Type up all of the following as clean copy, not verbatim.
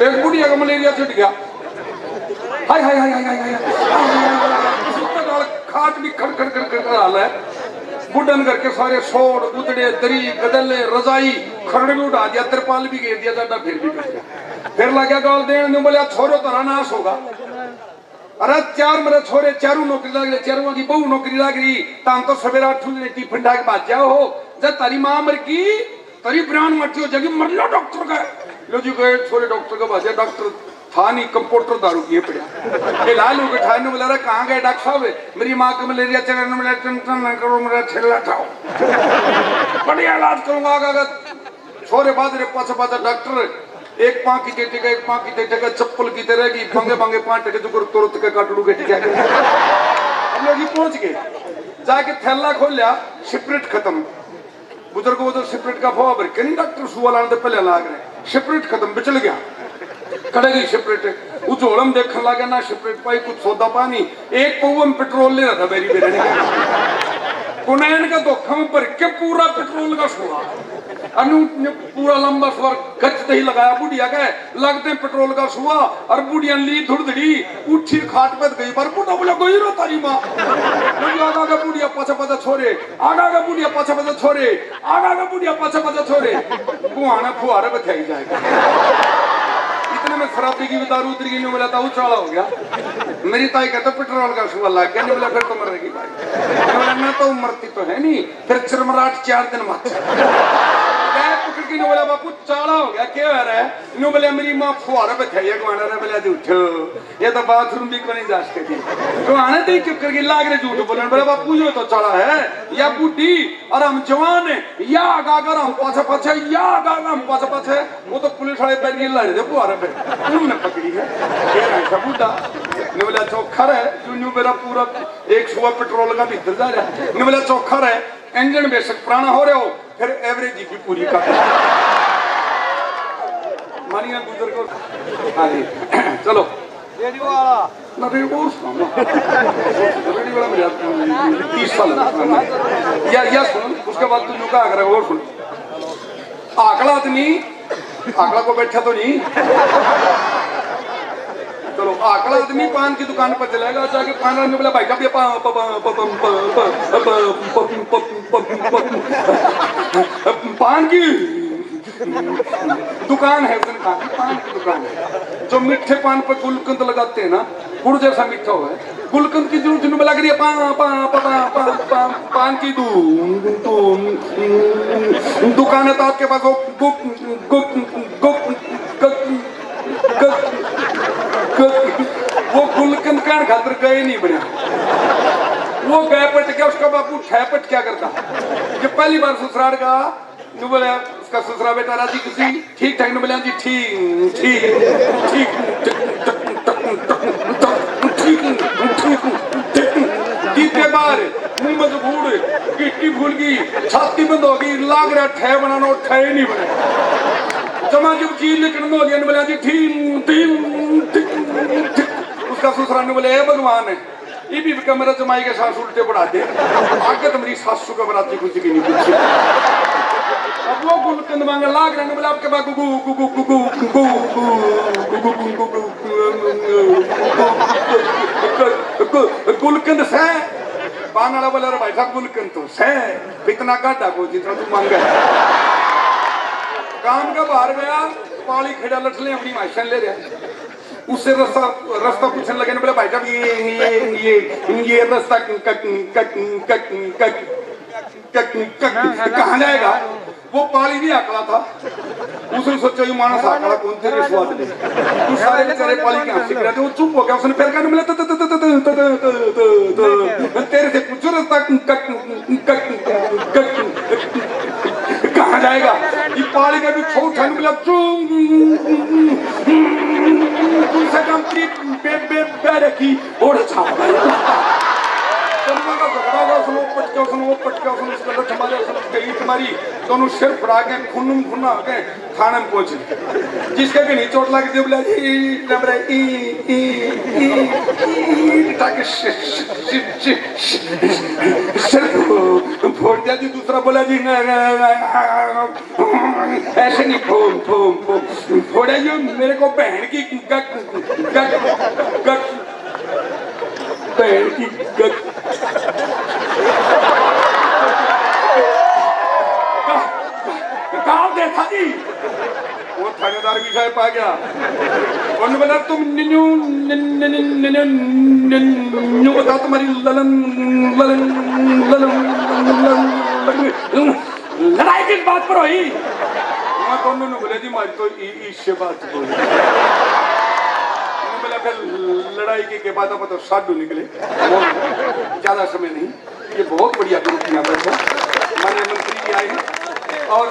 एक बुढ़िया का मलेरिया छिट गया, हाय हाय हाय हाय हाय हाय, खाट भी खड़ खड़ खड़ खड़ हाल है, बुढ़न करके सारे सोड़ गुदड़े दरी गदले रजाई खड़ भी उठा दिया, तिरपाल भी घेर दिया, ज्यादा फिर भी कर दिया। फिर लगा गाल देने बोले छोरो तारा नाश होगा। अरे चार मेरे छोरे चारों नौकरी लग रही, चारों की बहु नौकरी लग रही, ताम तो सवेरा उठूंगे टिफिन ढाक बाज जाओ हो, जब तारी माँ मर की तारी प्राण मरती हो जगी मर लो डॉक्टर का लो जी गए छोरे डॉक्टर का बाजा, डॉक्टर था नहीं कंपाउंडर दारू किए पड़ा, ये लाल लोग ठाने बोला रहा कहाँ गए डॉक्टर साहब, मेरी माँ को मलेरिया चलाने में टेंशन न करो, मेरा छेला उठाओ बढ़िया इलाज करूंगा। आगा छोरे बाद पाछा पाछा डॉक्टर एक पाँ की टेटे का एक पाँ की टेटे का चप्पल की तरह की पंगे पंगे पाँच टेटे जो तुरंत के काटड़ू के टिका हम लोग पहुंच गए, जाके थैला खोल लिया, सिपरेट खत्म, बुजुर्ग को तो सिपरेट का फवा भर के नहीं डॉक्टर सुआ लाने पहले लाग रहे, सिपरेट खत्म बिचल गया, कड़ेगी सिपरेट उजोड़म देखने लगा ना सिपरेट पाई कुछ सौदा पानी, एक पौवा में पेट्रोल ले रहा था मेरी बेरे कुनैन का धोखा में भर के पूरा पेट्रोल का सुआ अनु पूरा लंबा सवार गच ही लगाया, बुढ़िया गए लगते हैं पेट्रोल का सुआ और बुढ़िया ली धुड़धड़ी उठी खाट पे गई, पर बुढ़ा बोला गई रो तारी माँ, आगा का बुढ़िया पाछा पाछा छोरे, आगा का बुढ़िया पाछा पाछा छोरे, आगा का बुढ़िया पाछा पाछा छोरे, गुआना फुहारे बथाई जाएगा। इतने में शराबी की दारू उतरी गई, नहीं मिला था उछाला हो गया, मेरी ताई कहता पेट्रोल का सुआ लग गया, नहीं मिला फिर तो मरेगी भाई, मैं तो मरती तो है नहीं, फिर चिरमराट 4 दिन मत पकड़ के बोला बापू चाला हो गया क्या हो रहा है, नो बोले मेरी माँ फुहारा पे थे गुआना रे बोले उठो ये तो बाथरूम भी को नहीं जा सकती गुआना दी चुप करके लाग रहे झूठ बोले, बोले बापू जो तो चला है या बुढ़ी और हम जवान है या आगागर हम पाछा पाछे या आगागर हम पाछा पाछे, वो तो पुलिस वाले बैठ के ला रहे थे फुहारे पे, उन्होंने पकड़ी है ऐसा बुढ़ा ने बोला चौखा है न्यू मेरा पूरा 100 पेट्रोल का भीतर जा रहा है, ने बोला चौखा है इंजन बेशक पुराना हो रहे हो फिर एवरेज भी पूरी कर मानिए बुजुर्ग। हाँ जी चलो रेडियो वाला रेडियो वाला मेरा 30 साल या सुन, उसके बाद तुम क्या कर और सुन, आकड़ा आदमी आकड़ा को बैठा तो नहीं, चलो आकड़ा आदमी पान की दुकान पर चलेगा, जाके पान वाले बोला भाई साहब ये पान की दुकान है, पान की दुकान है, जो मीठे पान पर गुलकंद लगाते हैं ना, गुड़ जैसा मीठा हुआ है, गुलकंद की जरूरत में लग रही है पान की दुकान है, तो आपके पास वो गुलकंद का खातर गए नहीं बना, वो गए पट गया, उसका बापू ठहपट क्या करता, जो पहली बार ससुराल का नु बोले उसका ससुरा बेटा राजी किसी ठीक ठाक, बोले जी ठीक ठीक ठीक के बाहर मुंह में भूड़ गिट्टी भूल गई, छाती बंद हो गई, लाग रहा ठह बनाना और ठह नहीं बना, जमा जब चीज लेकर हो गया, बोले जी ठीक ठीक, उसका ससुरा ने बोले भगवान है ये भी मेरा जमाई के सास उल्टे बढ़ा दे, आगे तो मेरी सासू का बराती कुछ की नहीं पूछी, अब वो गुलकंद मांगे लाग रहे, बोले आपके पास गुलकंद से पान वाला बोला भाई साहब गुलकंद तो से इतना घाटा को जितना तू मांगा, काम का बाहर गया पाली खेड़ा लठले अपनी माशन ले रहा, उससे रास्ता पूछने लगे, बोले भाई साहब ये रास्ता कहाँ जाएगा, वो पाली भी आकड़ा था, उसने सोचा ये मानस आकड़ा कौन तेरे स्वाद ले, तू सारे बेचारे पाली के सीख रहे थे, वो चुप हो गया, उसने फिर कहने मिला तेरे से पूछो रास्ता कहाँ जाएगा, ये पाली का भी छोटा मिला तुमसे कम की रखी और का झगड़ा हुआ, उसने वो पटका उसने उसका लठ मारा, उसने उसका ईंट मारी, दोनों सिर फड़ा के खून खूना हो गए, थाने में पहुंचे। जिसके भी नहीं चोट लगी थी बोला सिर फोड़ दिया जी। दूसरा बोला जी ऐसे नहीं फोड़ा जी, मेरे को बहन की गट बहन की गट गाँव देखा जी। वो थानेदार भी साहब आ गया, उन्होंने बोला तुम निन्नू बता तुम्हारी लड़ाई किस बात पर हुई? दोनों ने बोले जी मारी तो इससे बात बोली। बोला फिर लड़ाई के बाद तो साधु निकले, ज्यादा समय नहीं। ये बहुत बढ़िया ग्रुप यहाँ पर है, माननीय मंत्री जी आए हैं। और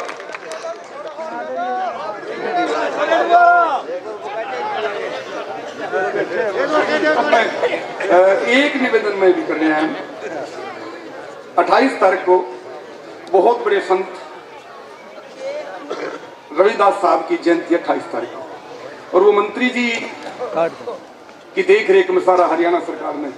एक निवेदन में भी करने आए हैं। 28 तारीख को बहुत बड़े संत रविदास साहब की जयंती 28 तारीख को, और वो मंत्री जी की देख रेख में सारा हरियाणा सरकार ने